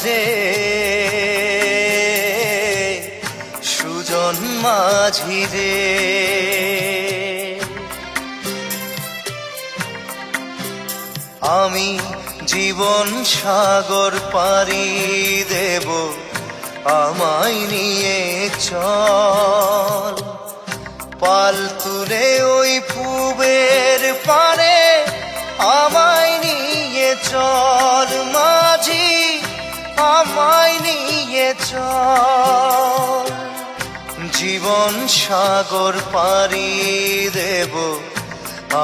রে, সুজন মাঝি রে। আমি জীবন সাগর পাড়ি দেব, আমায় নিয়ে চল। পাল তুলে ওই পুবের পারে আমায় নিয়ে চল মাঝি, আমায় নিয়ে চল। জীবন সাগর পাড়ি দেব,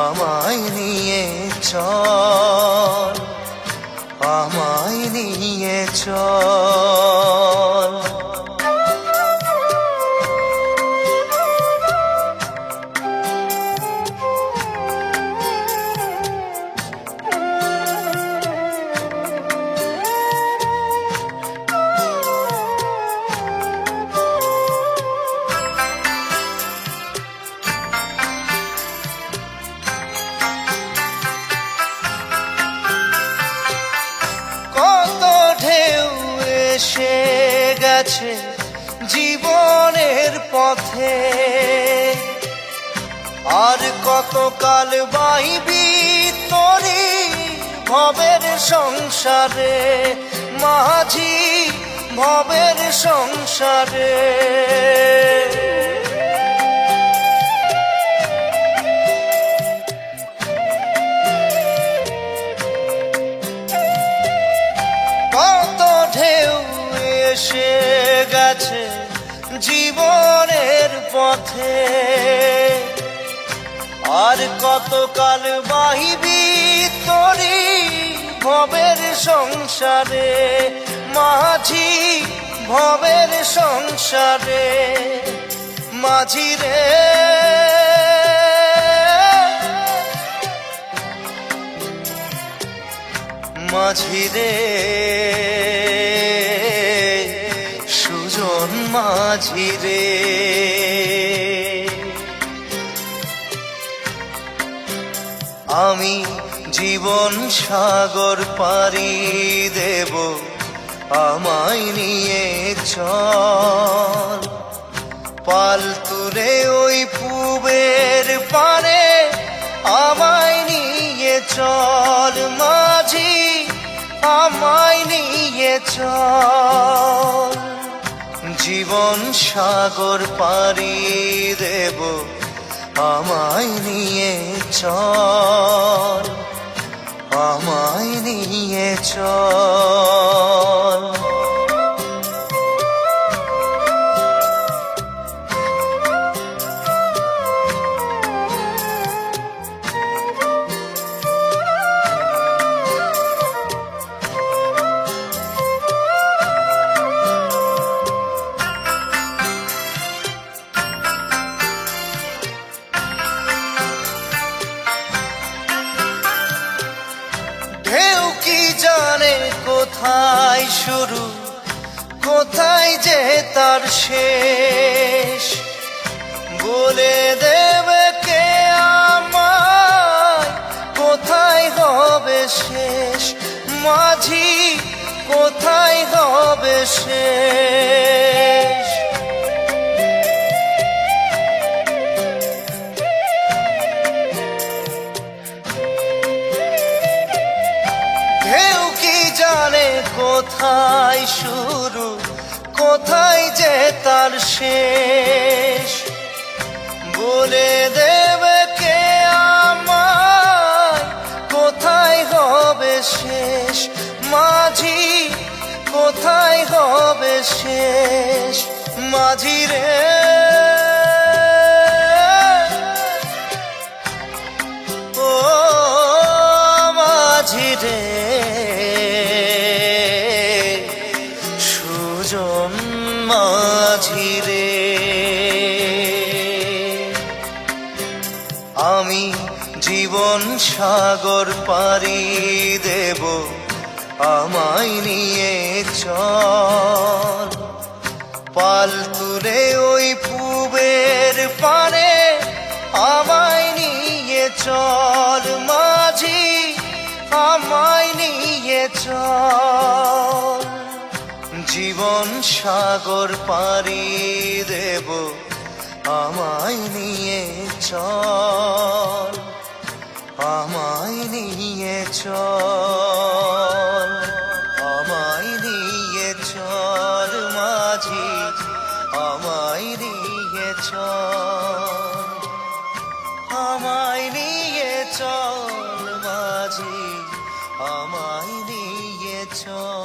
আমায় নিয়ে চল, আমায় নিয়ে চল। এসে গেছে জীবনের পথে, আর কতকাল বাইবি তোরি ভবের সংসারে মাঝি, ভবের সংসারে। এসে গেছে জীবনের পথে, আর কতকাল বাহিবি তোরি ভবের সংসারে মাঝি, ভবের সংসারে। মাঝি রে, মাঝি রে, সুজন মাঝি রে। আমি জীবন সাগর পাড়ি দেব, আমায় নিয়ে চল। পাল তুলে ওই পুবের পারে আমায় নিয়ে চল মাঝি, আমায় নিয়ে চল। জীবন সাগর পাড়ি দেব, আমায় নিয়ে চল, আমায় নিয়ে চল। ঢেউ কি জানে কোথায় শুরু, কোথায় যে তার শেষ, বলে দেবে কে আমায় কোথায় হবে শেষ মাঝি, কোথায় হবে শেষ। ঢেউ কি জানে কোথায় শুরু, কোথায় যে তার শেষ, বলে দেবে কে আমায় কোথায় হবে শেষ মাঝি, কোথায় হবে শেষ। মাঝি রে, ও মাঝি রে, সুজন মাঝি রে। আমি জীবন সাগর পাড়ি দেব, আমায় নিয়ে চল। পাল তুলে ওই পুবের পারে আমায় নিয়ে চল মাঝি, আমায় নিয়ে চল। জীবন সাগর পাড়ি দেব আমায় নিয়ে চল, আমায় নিয়ে চল, আমায় নিয়ে চল মাঝি, আমায় নিয়ে চল, আমায় নিয়ে চল মাঝি, আমায় নিয়ে চল।